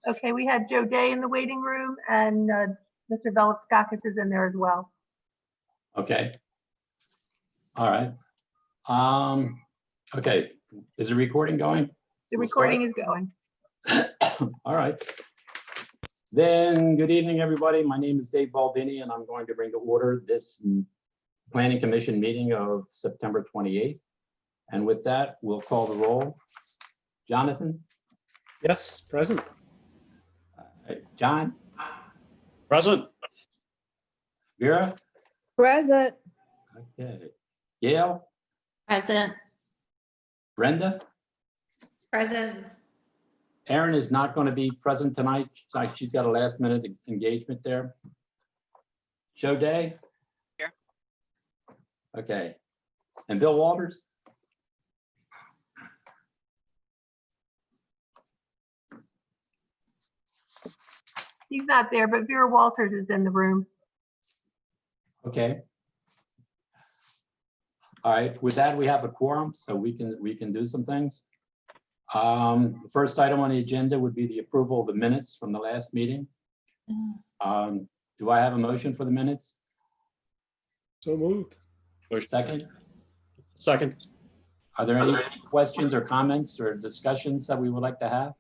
Okay, we had Joe Day in the waiting room, and Mr. Velasquez is in there as well. Okay. All right. Okay, is the recording going? The We'll recording start. is going. All right. Then, good evening, everybody. My name is Dave Baldini, and I'm going to bring to order this Planning Commission meeting of September 28th. And with that, we'll call the roll. Jonathan? Yes, present. John? Present. Vera? Present. Okay. Gail? Present. Brenda? Present. Erin is not going to be present tonight. She's got a last minute engagement there. Joe Day? Here. Okay. And Bill Walters? He's not there, but Vera Walters is in the room. Okay. All right, with that, we have a quorum, so we can do some things. The first item on the agenda would be the approval of the minutes from the last meeting. Do I have a motion for the minutes? So moved. Second? Second. Are there any questions or comments or discussions that we would like to have?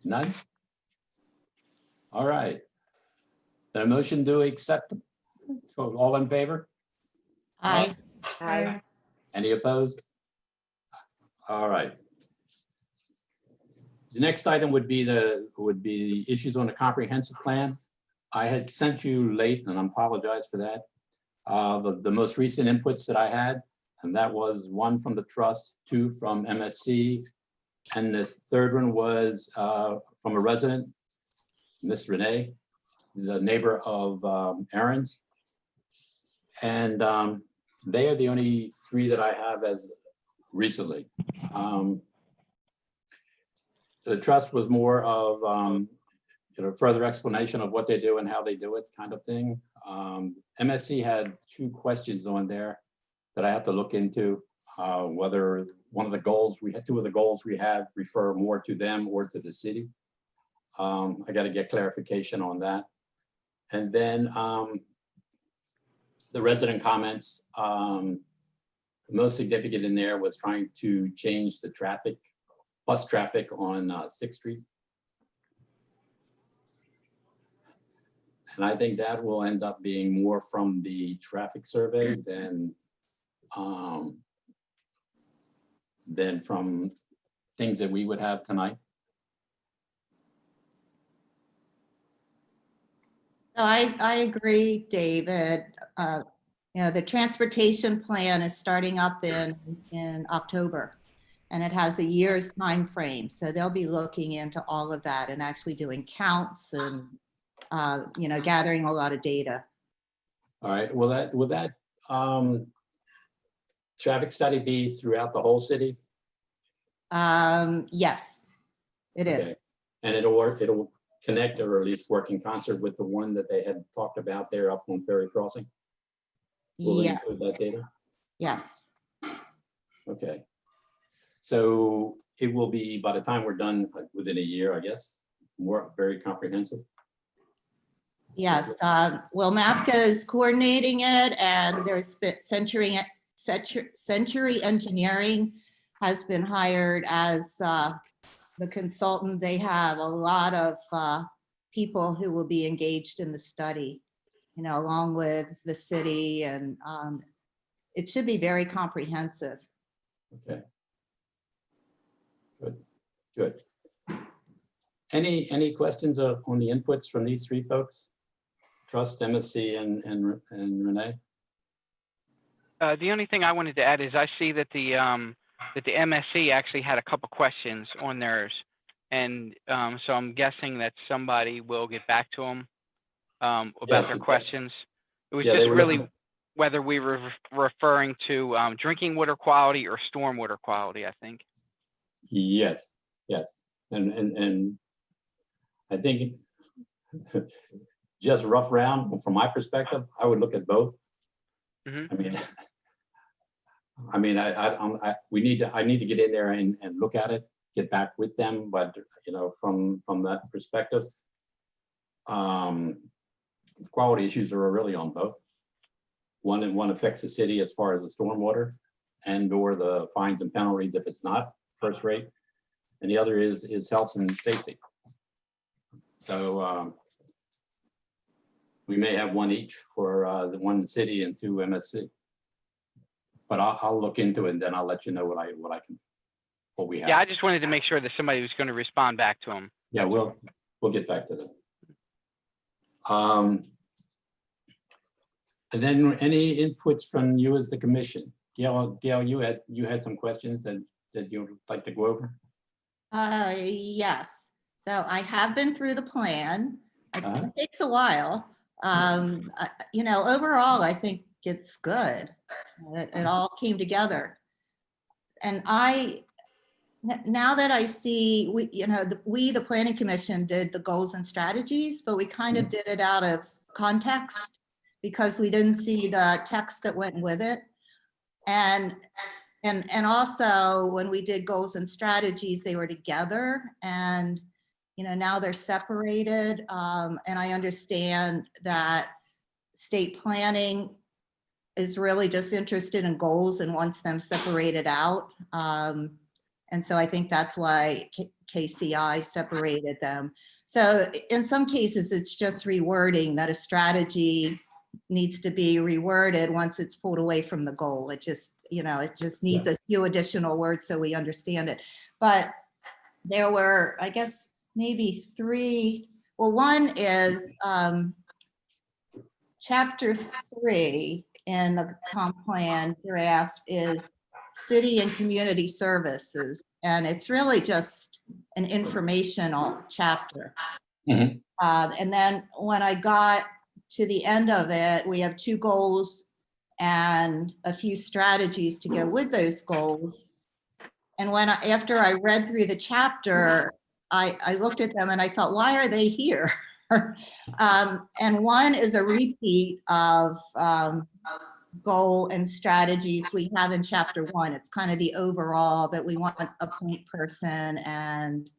None? All right. The motion to accept. So all in favor? Aye. Aye. Any opposed? All right. The next item would be the issues on the comprehensive plan. I had sent you late, and I apologize for that. The most recent inputs that I had, and that was one from the trust, two from MSC, and the third one was from a resident, Miss Renee, the neighbor of Aaron's. And they are the only three that I have as recently. The trust was more of further explanation of what they do and how they do it kind of thing. MSC had two questions on there that I have to look into, whether one of the goals we had, two of the goals we had refer more to them or to the city. I got to get clarification on that. And then the resident comments, most significant in there was trying to change the traffic, bus traffic on 6th Street. And I think that will end up being more from the traffic survey than from things that we would have tonight. I agree, David. The transportation plan is starting up in October, and it has a year's time frame. So they'll be looking into all of that and actually doing counts and gathering a lot of data. All right. Will that traffic study be throughout the whole city? Yes, it is. Okay. And it'll connect or at least work in concert with the one that they had talked about there up on Ferry Crossing? Will they Yes. include that data? Yes. Okay. So it will be, by the time we're done, like within a year, I guess, very comprehensive. Yes. Well, MAPCA is coordinating it, and there's been Century Engineering has been hired as the consultant. They have a lot of people who will be engaged in the study, along with the city, and it should be very comprehensive. Okay. Good. Any questions on the inputs from these three folks? Trust, MSC, and Renee? The only thing I wanted to add is I see that the MSC actually had a couple questions on theirs, and so I'm guessing that somebody will get back to them about Yes, their it does. questions. It was Yeah, they just were really, looking- whether we were referring to drinking water quality or stormwater quality, I think. Yes, yes. And I think just rough round, from my perspective, I would look at both. Mhm. I need to get in there and look at it, get back with them, but from that perspective, quality issues are really on both. One affects the city as far as the stormwater and or the fines and penalties if it's not first rate, and the other is health and safety. So we may have one each for the one city and two MSC. But I'll look into it and then I'll let you know what we have. Yeah, I just wanted to make sure that somebody was going to respond back to him. Yeah, we'll get back to that. And then any inputs from you as the commission? Gail, you had some questions that you would like to go over? Yes. So I have been through the plan. Uh-huh. It takes a while. Overall, I think it's good. It all came together. And now that I see, the planning commission did the goals and strategies, but we kind of did it out of context because we didn't see the text that went with it. And also when we did goals and strategies, they were together, and now they're separated. And I understand that state planning is really just interested in goals and wants them separated out. And so I think that's why KCI separated them. So in some cases, it's just rewording that a strategy needs to be reworded once it's pulled away from the goal. It just needs a few additional words so we understand it. But there were, I guess, maybe three. Well, one is chapter 3 in the comp plan draft is city and community services. And it's really just an informational chapter. Mhm. And then when I got to the end of it, we have 2 goals and a few strategies to go with those goals. And after I read through the chapter, I looked at them and I thought, why are they here? And one is a repeat of goal and strategies we have in chapter 1. It's kind of the overall that we want a point person, and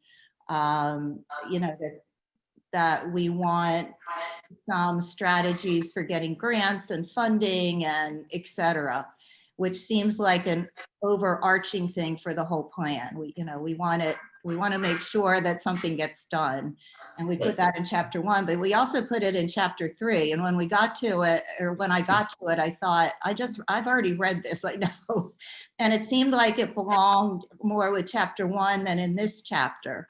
that we want some strategies for getting grants and funding and et cetera, which seems like an overarching thing for the whole plan. We want to make sure that something gets done. And we put that in chapter 1, but we also put it in chapter 3. And when I got to it, I thought, I've already read this, I know. And it seemed like it belonged more with chapter 1 than in this chapter.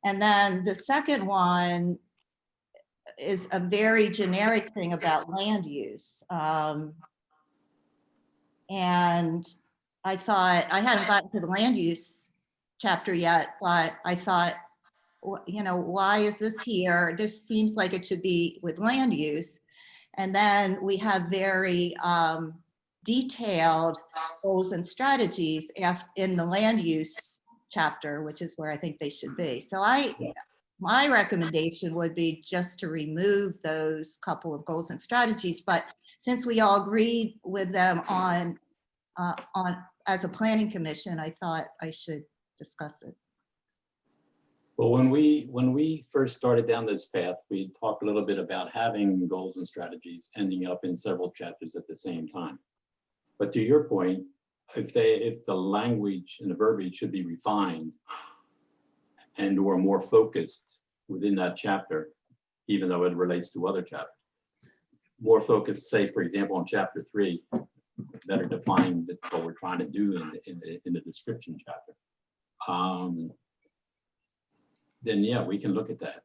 And then the second one is a very generic thing about land use. And I thought, I hadn't gotten to the land use chapter yet, but I thought, why is this here? This seems like it should be with land use. And then we have very detailed goals and strategies in the land use chapter, which is where I think they should be. So my recommendation would be just to remove those couple of goals and strategies. But since we all agreed with them on as a planning commission, I thought I should discuss it. Well, when we first started down this path, we talked a little bit about having goals and strategies ending up in several chapters at the same time. But to your point, if the language and the verbiage should be refined and or more focused within that chapter, even though it relates to other chapters, more focused, say, for example, on chapter 3, better define what we're trying to do in the description chapter. Then yeah, we can look at that.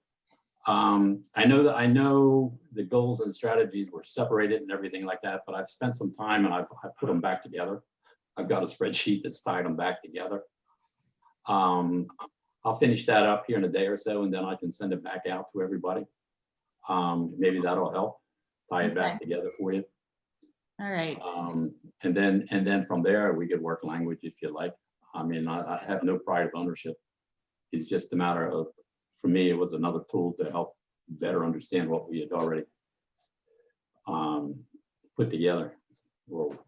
I know the goals and strategies were separated and everything like that, but I've spent some time and I've put them back together. I've got a spreadsheet that's tied them back together. I'll finish that up here in a day or so, and then I can send it back out to everybody. Maybe that'll help tie it back together for you. All right. And then from there, we could work language if you like. I mean, I have no pride of ownership. It's just a matter of, for me, it was another tool to help better understand what we had already put together or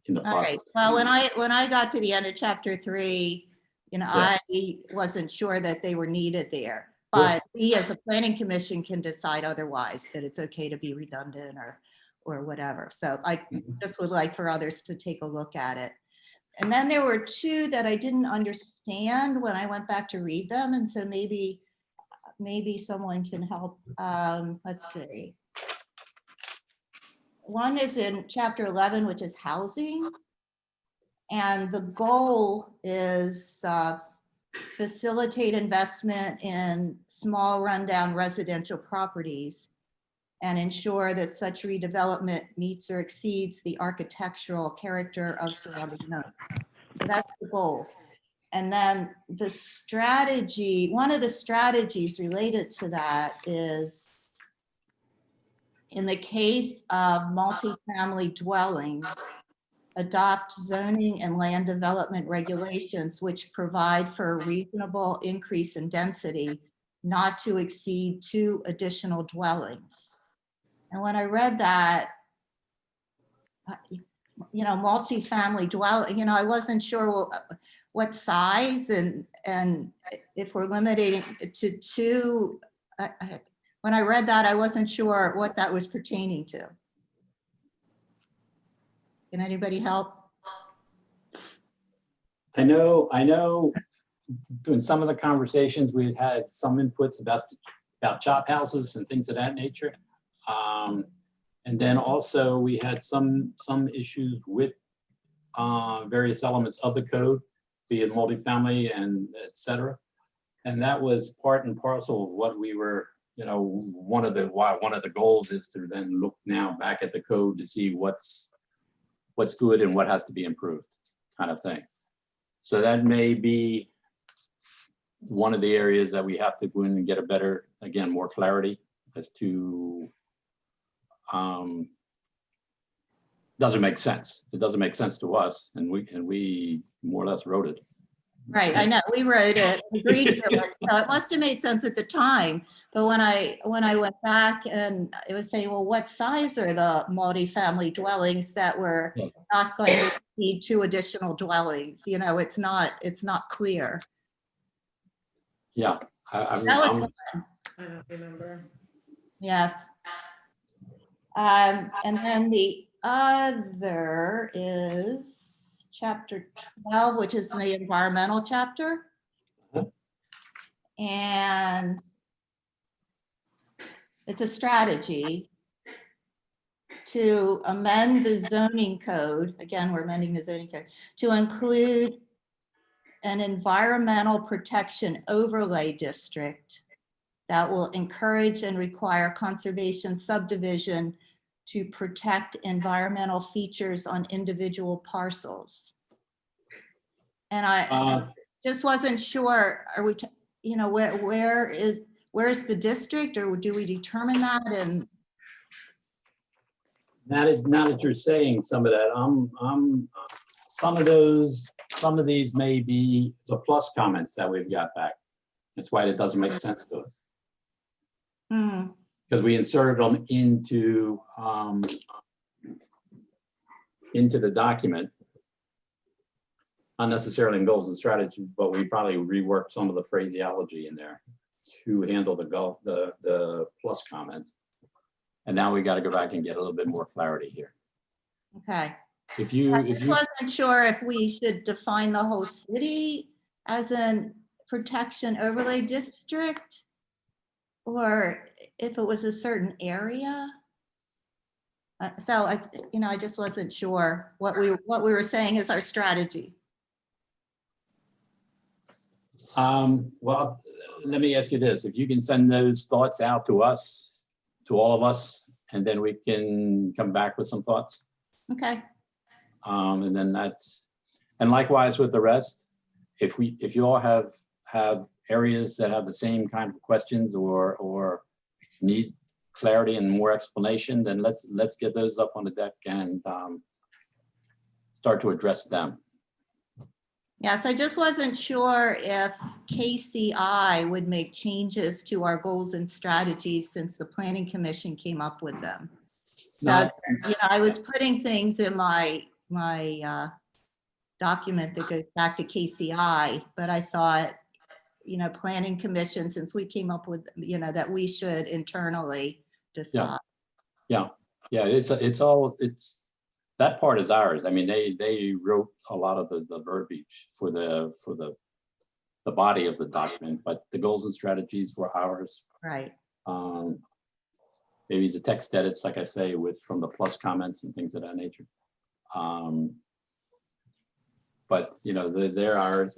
in the All right. process. Well, when I got to the end of chapter 3, you know, Yeah. I wasn't sure that they were needed there. Sure. But we as a planning commission can decide otherwise, that it's okay to be redundant or whatever. So I Mhm. just would like for others to take a look at it. And then there were 2 that I didn't understand when I went back to read them. And so maybe someone can help. Let's see. One is in chapter 11, which is housing. And the goal is facilitate investment in small rundown residential properties and ensure that such redevelopment meets or exceeds the architectural character of surrounding nodes. So that's the goal. And then the strategy, one of the strategies related to that is, in the case of multifamily dwellings, adopt zoning and land development regulations which provide for a reasonable increase in density, not to exceed 2 additional dwellings. And when I read that, you know, multifamily dwelling, you know, I wasn't sure what size and if we're limiting it to 2. When I read that, I wasn't sure what that was pertaining to. Can anybody help? I know in some of the conversations, we've had some inputs about chop houses and things of that nature. And then also we had some issues with various elements of the code, be it multifamily and et cetera. And that was part and parcel of what we were, you know, one of the goals is to then look now back at the code to see what's good and what has to be improved, kind of thing. So that may be one of the areas that we have to go in and get a better, again, more clarity as to, doesn't make sense. It doesn't make sense to us, and we more or less wrote it. Right, I know, we wrote it, agreed to it, so it must have made sense at the time. But when I went back and it was saying, well, what size are the multifamily dwellings that were Yeah. not going to need 2 additional dwellings? You know, it's not clear. Yeah, I That was mean, I don't remember. Yes. And then the other is chapter 12, which is the environmental chapter. Mhm. And it's a strategy to amend the zoning code. Again, we're amending the zoning code to include an environmental protection overlay district that will encourage and require conservation subdivision to protect environmental features on individual parcels. And I just wasn't sure, are we, you know, where's the district, or do we determine that? And now that you're saying some of that, some of these may be the plus comments that we've got back. That's why it doesn't make sense to us. Because we inserted them into the document, not necessarily in goals and strategies, but we probably reworked some of the phraseology in there to handle the plus comments. And now we got to go back and get a little bit more clarity here. okay. If you Wasn't sure if we should define the whole city as a protection overlay district, or if it was a certain area. So I just wasn't sure what we were saying is our strategy. Well, let me ask you this: if you can send those thoughts out to us, to all of us, and then we can come back with some thoughts. Okay. And then and likewise with the rest, if you all have areas that have the same kind of questions or need clarity and more explanation, then let's get those up on the deck and start to address them. Yes, I just wasn't sure if KCI would make changes to our goals and strategies since the Planning Commission came up with them. No, So, I was putting things in my document that goes back to KCI, but I thought, Planning Commission, since we came up with, that we should internally decide. yeah, it's that part is ours. I mean, they wrote a lot of the verbiage for the body of the document, but the goals and strategies were ours. Right. Maybe the text edits, like I say, from the plus comments and things of that nature. But they're ours,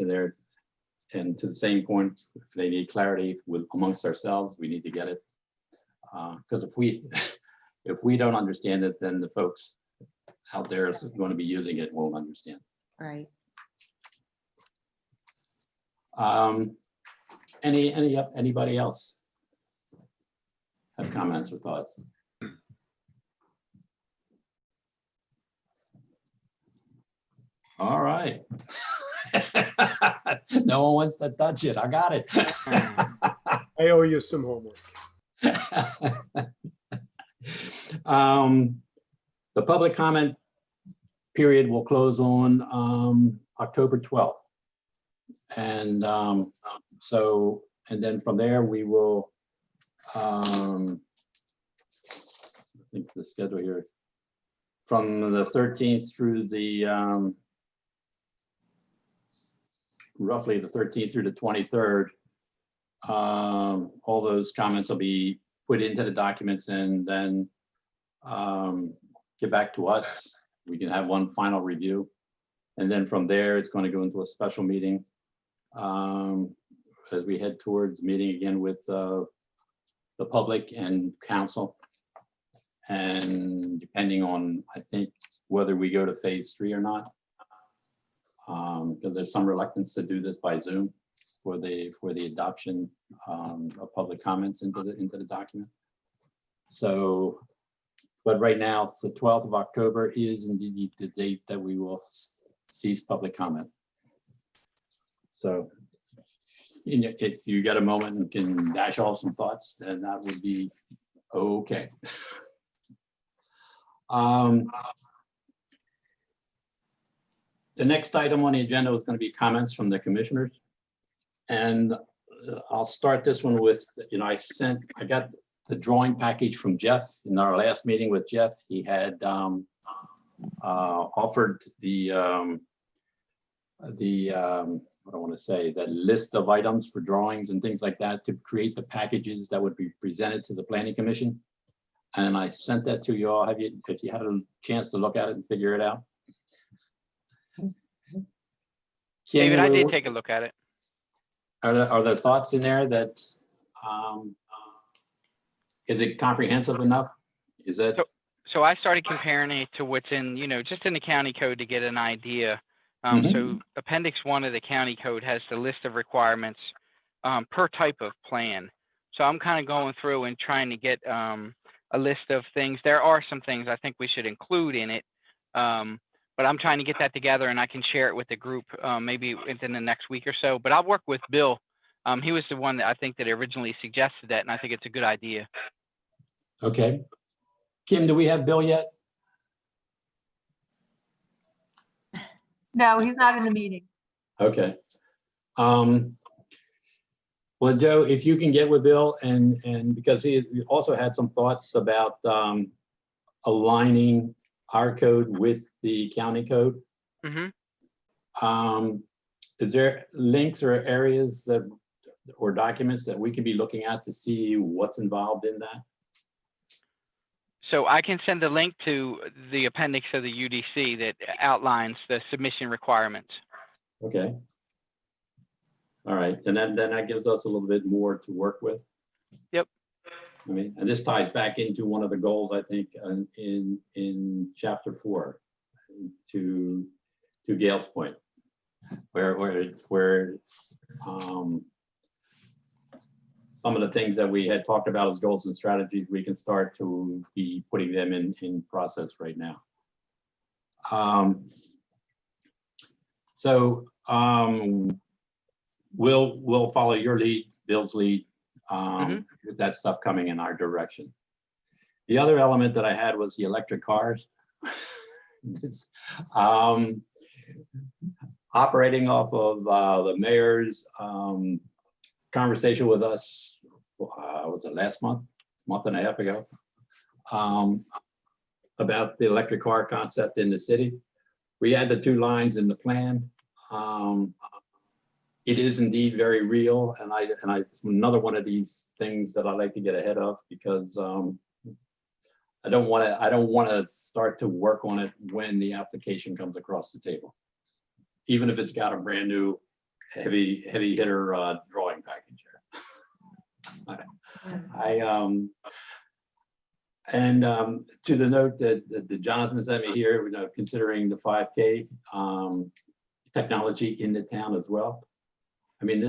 and to the same point, if they need clarity amongst ourselves, we need to get it. Because if we don't understand it, then the folks out there is going to be using it won't understand. Right. Anybody else have comments or thoughts? All right. No one wants to touch it. I got it. I owe you some homework. The public comment period will close on October 12th. And and then from there we will, I think the schedule here, from the 13th through the, roughly the 13th through the 23rd, all those comments will be put into the documents and then get back to us. We can have one final review. And then from there, it's going to go into a special meeting as we head towards meeting again with the public and council. And depending on, I think, whether we go to phase 3 or not, because there's some reluctance to do this by Zoom for the adoption of public comments into the document. So, but right now, it's the 12th of October is indeed the date that we will cease public comment. So if you get a moment and can dash off some thoughts, then that would be okay. The next item on the agenda is going to be comments from the commissioners. And I'll start this one with, I got the drawing package from Jeff in our last meeting with Jeff. He had offered what I want to say, that list of items for drawings and things like that to create the packages that would be presented to the Planning Commission. And I sent that to you all. If you had a chance to look at it and figure it out? David, I did take a look at it. Are there thoughts in there that, is it comprehensive enough? Is it? So I started comparing it to what's in, just in the county code to get an idea. So Appendix 1 of the county code has the list of requirements per type of plan. So I'm kind of going through and trying to get a list of things. There are some things I think we should include in it, but I'm trying to get that together and I can share it with the group maybe within the next week or so. But I'll work with Bill. He was the one that I think that originally suggested that, and I think it's a good idea. Okay. Kim, do we have Bill yet? No, he's not in the meeting. Okay. Well, Joe, if you can get with Bill and because he also had some thoughts about aligning our code with the county code. Is there links or areas that or documents that we could be looking at to see what's involved in that? So I can send a link to the appendix of the UDC that outlines the submission requirements. Okay. All right, and then that gives us a little bit more to work with. Yep. I mean, and this ties back into one of the goals, I think, in chapter 4, to Gail's point, where some of the things that we had talked about as goals and strategies, we can start to be putting them in process right now. We'll follow your lead, Bill's lead, with that stuff coming in our direction. The other element that I had was the electric cars. This, operating off of the mayor's conversation with us, was it last month and a half ago, about the electric car concept in the city. We had the 2 lines in the plan. It is indeed very real, and it's another one of these things that I like to get ahead of, because I don't want to start to work on it when the application comes across the table, even if it's got a brand new heavy hitter drawing package here. To the note that Jonathan sent me here, you know, considering the 5K technology in the town as well. I mean,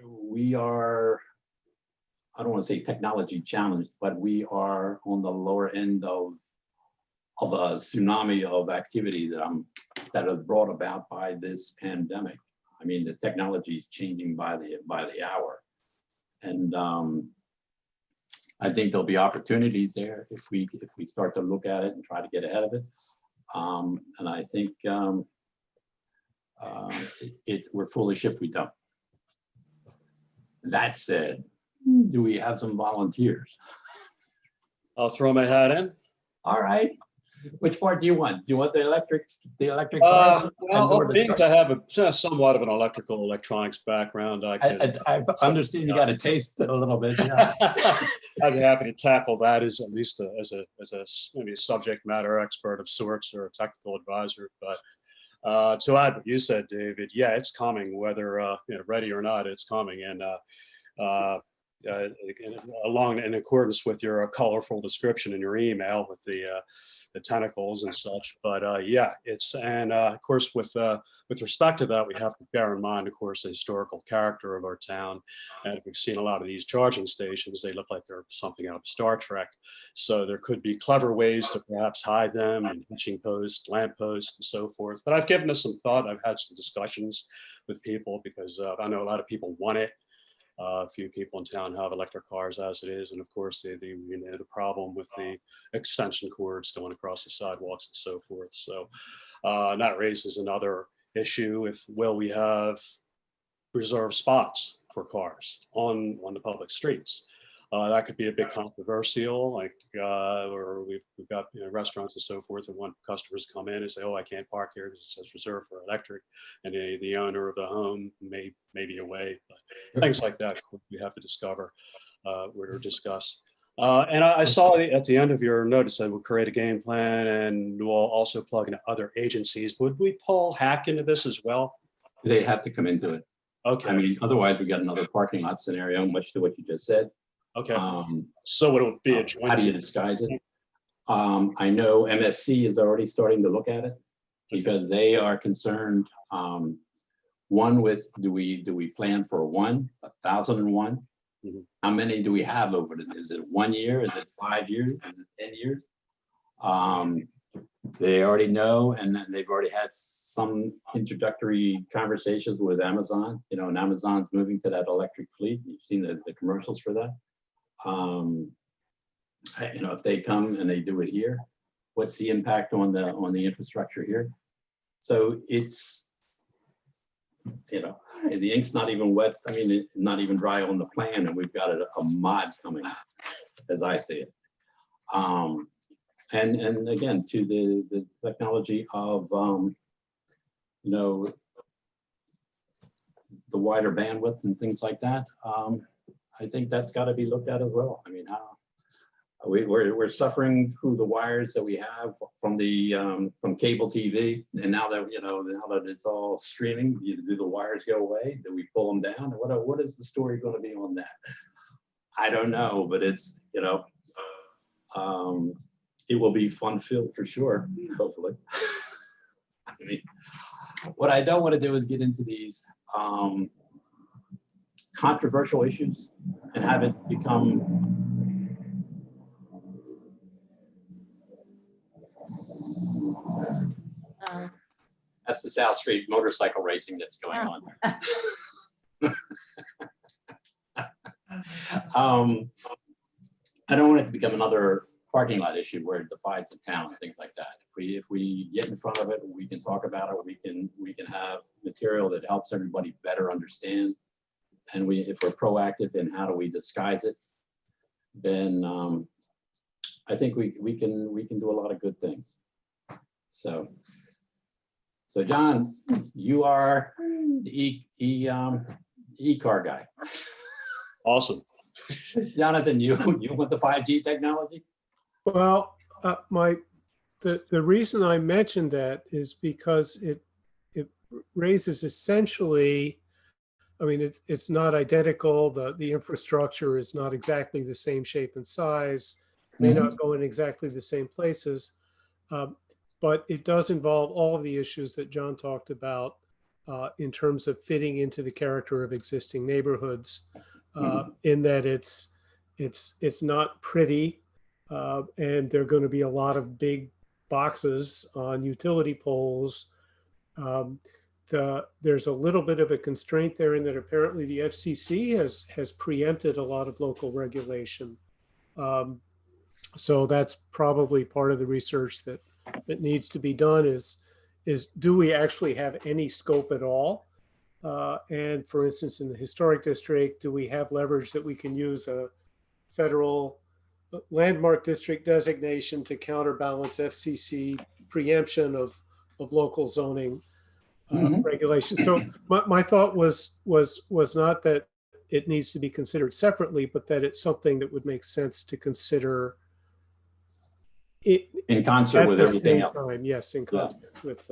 we are, I don't want to say technology challenged, but we are on the lower end of a tsunami of activity that is brought about by this pandemic. I mean, the technology is changing by the hour, and I think there'll be opportunities there if we start to look at it and try to get ahead of it. And I think we're foolish if we don't. That said, do we have some volunteers? I'll throw my hat in. All right. Which part do you want? Do you want the electric car? Well, being to have somewhat of an electrical electronics background, I understand you got to taste it a little bit. Yeah. I'd be happy to tackle that as at least maybe a subject matter expert of sorts or a technical advisor. But to add what you said, David, yeah, it's coming, whether ready or not, it's coming. And in accordance with your colorful description in your email with the tentacles and such, but yeah, of course with respect to that, we have to bear in mind, of course, the historical character of our town, and we've seen a lot of these charging stations. They look like they're something out of Star Trek, so there could be clever ways to perhaps hide them, and hitching posts, lamp posts, and so forth. But I've given this some thought. I've had some discussions with people because I know a lot of people want it. A few people in town have electric cars as it is, and of course the problem with the extension cords going across the sidewalks and so forth. So that raises another issue: will we have reserved spots for cars on the public streets? That could be a bit controversial, like or we've got restaurants and so forth, and want customers to come in and say, "Oh, I can't park here because it says reserved for electric," and the owner of the home may be away. But things like that we have to discover or discuss. And I saw at the end of your note it said we'll create a game plan and we'll also plug in other agencies. Would we pull HAC into this as well? They have to come into it. Okay. I mean, otherwise we got another parking lot scenario, much to what you just said. Okay. So it'll be a joint. How do you disguise it? I know MSC is already starting to look at it because they are concerned. One with do we plan for 1,001? Mm-hmm. How many do we have over it? Is it 1 year? Is it 5 years? Is it 10 years? They already know, and they've already had some introductory conversations with Amazon. You know, and Amazon's moving to that electric fleet. You've seen the commercials for that. You know, if they come and they do it here, what's the impact on the infrastructure here? So it's, you know, the ink's not even wet. I mean, it's not even dry on the plan, and we've got a mod coming, as I see it. And again, to the technology of, you know, the wider bandwidth and things like that. I think that's got to be looked at as well. I mean, how we're suffering through the wires that we have from the from cable TV, and now that it's all streaming, do the wires go away? Do we pull them down? What is the story going to be on that? I don't know, but it's, you know, it will be fun-filled for sure, hopefully. I mean, what I don't want to do is get into these controversial issues and have it become that's the South Street motorcycle racing that's going on. I don't want it to become another parking lot issue where it divides the town and things like that. If we get in front of it, we can talk about it. We can have material that helps everybody better understand. And if we're proactive in how do we disguise it, then I think we can do a lot of good things. So John, you are the e-car guy. Awesome. Jonathan, you want the 5G technology? Well, the reason I mentioned that is because it raises essentially, I mean, it's not identical. The infrastructure is not exactly the same shape and size, may not go in exactly the same places, but it does involve all of the issues that John talked about in terms of fitting into the character of existing neighborhoods, in that it's not pretty, and there are going to be a lot of big boxes on utility poles. There's a little bit of a constraint there in that apparently the FCC has preempted a lot of local regulation. So that's probably part of the research that needs to be done is do we actually have any scope at all? And for instance, in the historic district, do we have leverage that we can use a federal landmark district designation to counterbalance FCC preemption of local zoning regulation? So my thought was not that it needs to be considered separately, but that it's something that would make sense to consider it in concert with everything else. Yes, in concert with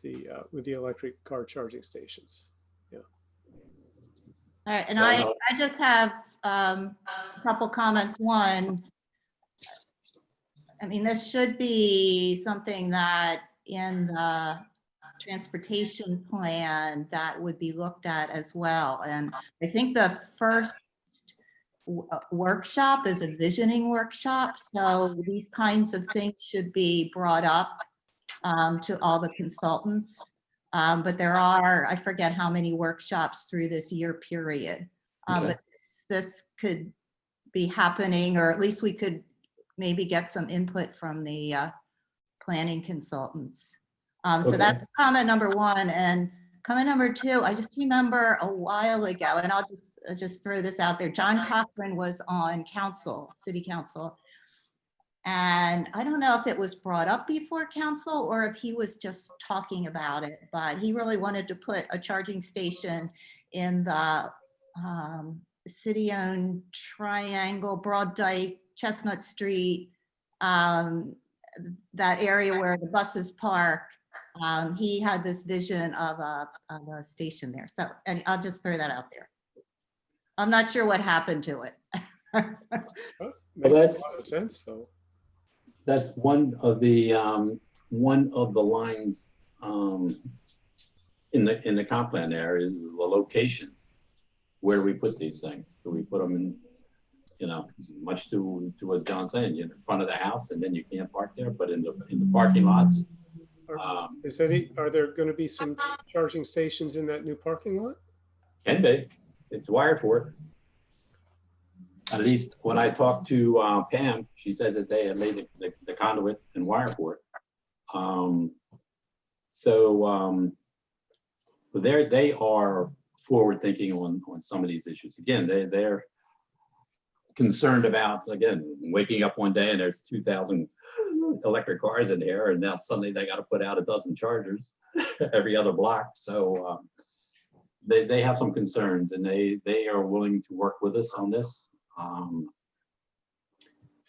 the electric car charging stations. Yeah. All right, and I just have a couple comments. One, I mean, this should be something that in the transportation plan that would be looked at as well. And I think the first workshop is a visioning workshop. So these kinds of things should be brought up to all the consultants. But there are, I forget how many workshops through this year period. But this could be happening, or at least we could maybe get some input from the planning consultants. So that's comment number one. And comment number two, I just remember a while ago, and I'll just throw this out there. John Cochran was on council, city council. And I don't know if it was brought up before council or if he was just talking about it, but he really wanted to put a charging station in the city-owned triangle, Broad Dyke, Chestnut Street, that area where the buses park. He had this vision of a station there. So, and I'll just throw that out there. I'm not sure what happened to it. Makes a lot of sense, though. That's one of the lines in the comp plan there is the locations. Where do we put these things? Do we put them in, much to what John's saying, in front of the house, and then you can't park there, but in the parking lots? Are there going to be some charging stations in that new parking lot? Can be. It's wired for it. At least when I talked to Pam, she said that they had made the conduit and wire for it. They are forward thinking on some of these issues. Again, they're concerned about, again, waking up one day and there's 2,000 electric cars in there, and now suddenly they got to put out a dozen chargers every other block. So they have some concerns, and they are willing to work with us on this.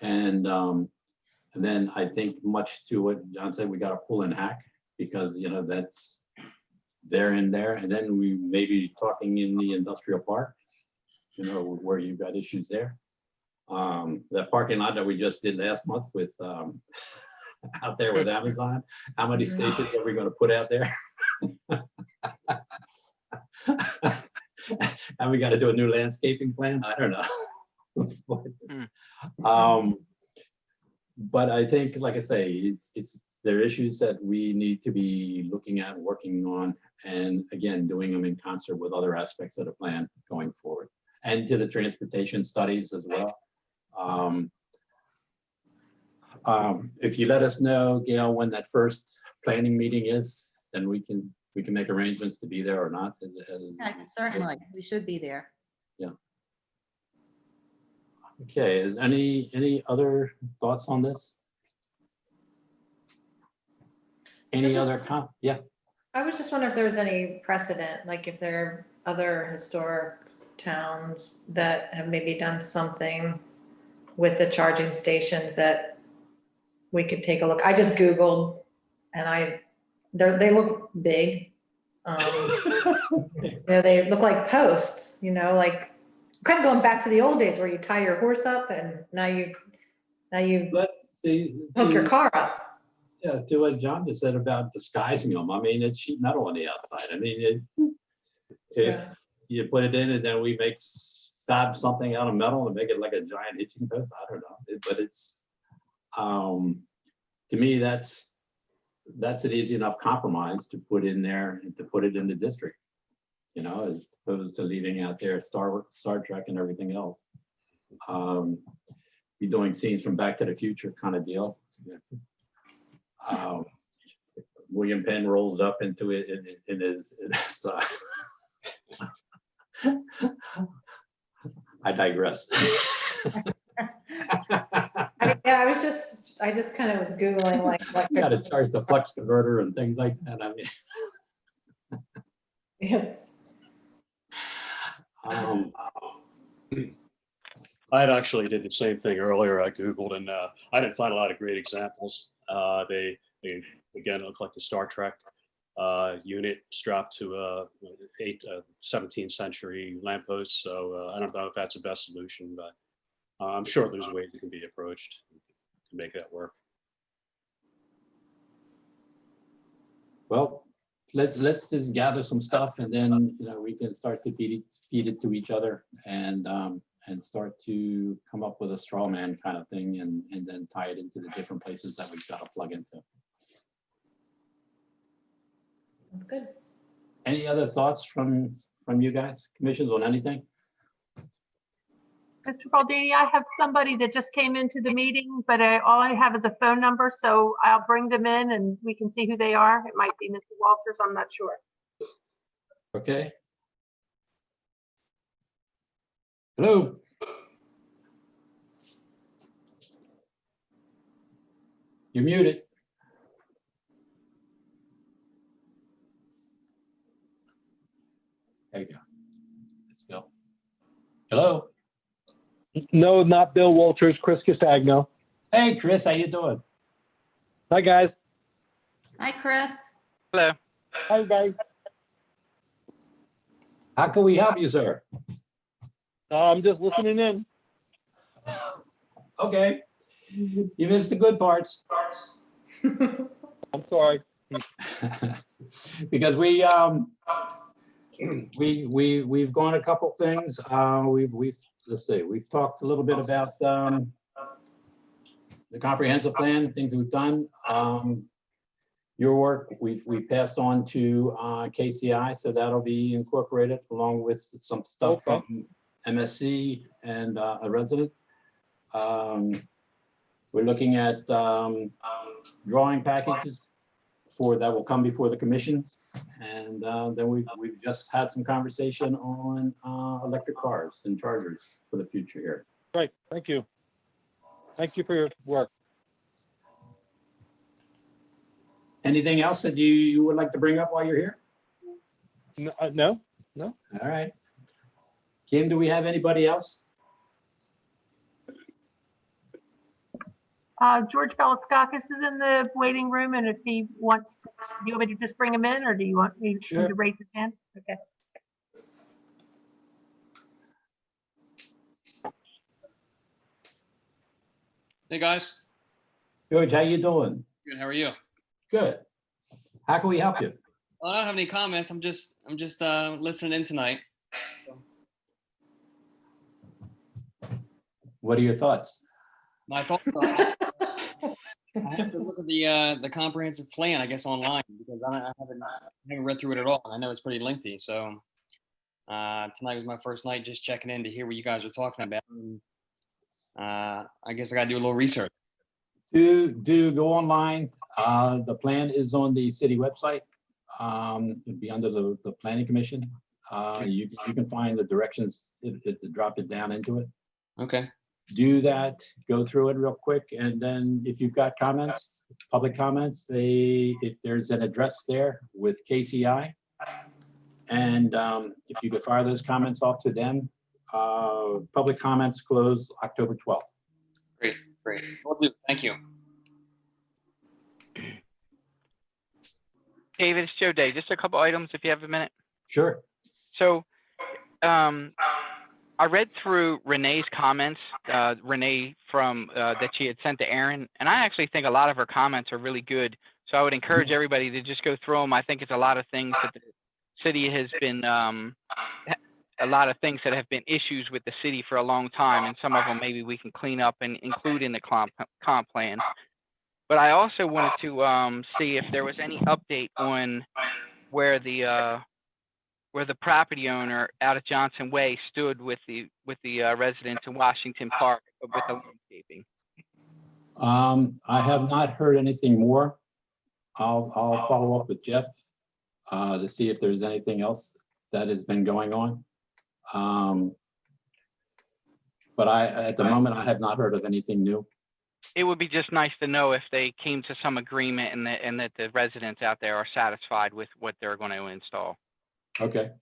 And then I think much to what John said, we got to pull in hack because that's they're in there, and then we may be talking in the industrial park, where you've got issues there. That parking lot that we just did last month with out there with Amazon, how many stations are we going to put out there? And we got to do a new landscaping plan. I don't know. But I think, like I say, there are issues that we need to be looking at, working on, and again, doing them in concert with other aspects of the plan going forward, and to the transportation studies as well. If you let us know, Gail, when that first planning meeting is, then we can make arrangements to be there or not. Yeah, certainly, we should be there. Okay, is any other thoughts on this? Any other yeah, I was just wondering if there was any precedent, like if there are other historic towns that have maybe done something with the charging stations that we could take a look. I just Googled and they look big. They look like posts, like kind of going back to the old days where you tie your horse up and now you let's see. hook your car up. Yeah, to what John just said about disguising them. I mean, it's sheet metal on the outside. I mean, if you put it in and then we fab something out of metal and make it like a giant hitching post, I don't know. But it's, to me, that's an easy enough compromise to put in there and to put it in the district, as opposed to leaving out there Star Trek and everything else. Be doing scenes from Back to the Future kind of deal. William Penn rolls up into it in his I digress. I just kind of was Googling like what. Yeah, to charge the flux converter and things like that. I mean, Yes. I had actually did the same thing earlier. I Googled and I didn't find a lot of great examples. They again look like the Star Trek unit strapped to a 17th century lamppost. So I don't know if that's the best solution, but I'm sure there's ways it can be approached to make that work. well, let's just gather some stuff and then we can start to feed it to each other and start to come up with a straw man kind of thing and then tie it into the different places that we've got to plug into. Good. Any other thoughts from you guys, commissions, on anything? Mr. Baldini, I have somebody that just came into the meeting, but all I have is a phone number, so I'll bring them in and we can see who they are. It might be Mr. Walters, I'm not sure. Okay. Hello. You're muted. There you go. Let's go. Hello. No, not Bill Walters, Chris Castagno. Hey, Chris, how you doing? Hi, guys. Hi, Chris. Hello. Hi, guys. How can we help you, sir? I'm just listening in. Okay. You missed the good parts. I'm sorry. Because we've gone a couple things. Let's see, we've talked a little bit about the comprehensive plan, things we've done. Your work, we've passed on to KCI, so that'll be incorporated along with some stuff from MSC and a resident. We're looking at drawing packages that will come before the commission, and then we've just had some conversation on electric cars and chargers for the future here. Great, thank you. Thank you for your work. Anything else that you would like to bring up while you're here? No. All right. Kim, do we have anybody else? George Velasquez is in the waiting room, and if he wants to, do you want me to just bring him in, or do you want me to raise his hand? Okay. Hey, guys. George, how you doing? Good. How are you? Good. How can we help you? Well, I don't have any comments. I'm just I'm just listening in tonight. What are your thoughts? My thoughts are, I have to look at the comprehensive plan, I guess, online because I haven't read through it at all. I know it's pretty lengthy, so tonight was my first night just checking in to hear what you guys are talking about. And, I guess I got to do a little research. Do go online. The plan is on the city website. It'd be under the planning commission. You can find the directions to drop it down into it. Okay. Do that, go through it real quick, and then if you've got comments, public comments, if there's an address there with KCI, and if you could fire those comments off to them, public comments close October 12th. Great. Will do. Thank you. David, it's Joe Day. Just a couple items if you have a minute. Sure. So I read through Renee's comments, Renee from that she had sent to Aaron, and I actually think a lot of her comments are really good. So I would encourage everybody to just go through them. I think it's a lot of things that the city has been, a lot of things that have been issues with the city for a long time, and some of them maybe we can clean up and include in the comp plan. But I also wanted to see if there was any update on where the property owner out at Johnson Way stood with the residents in Washington Park with the landscaping. I have not heard anything more. I'll follow up with Jeff to see if there's anything else that has been going on. But at the moment, I have not heard of anything new. It would be just nice to know if they came to some agreement and that the residents out there are satisfied with what they're going to install. Okay.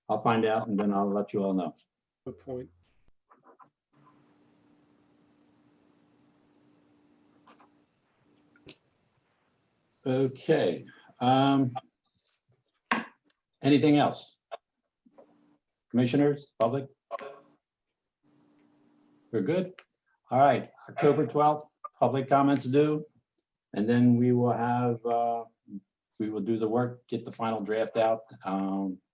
I'll find out and then I'll let you all know. Good point. Okay. Anything else? Commissioners, public? We're good? All right, October 12th, public comments due. And then we will have, we will do the work, get the final draft out,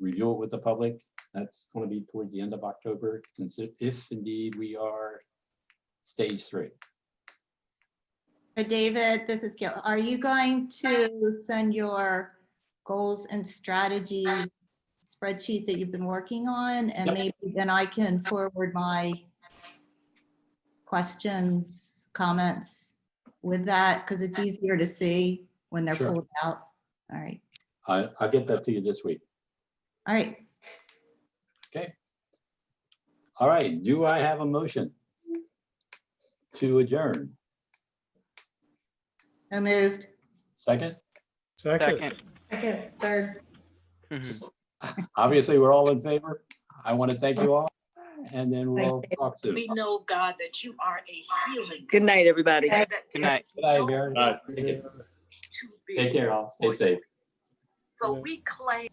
review it with the public. That's going to be towards the end of October, if indeed we are stage 3. So David, this is Gil. Are you going to send your goals and strategies spreadsheet that you've been working on? And Yep. maybe then I can forward my questions, comments with that, because it's easier to see when they're Sure. pulled out. All right. I'll get that to you this week. All right. Okay. All right, do I have a motion to adjourn? So moved. Second? Second. Second, third. Mhm. Obviously, we're all in favor. I want to thank you all, and then we'll Thank talk soon. We know, God, that you are a healing. Good night, everybody. God, that Good there night. is Good night, no Mary. Bye. Take care. too big Take care, all. Stay for safe. you. So we claim.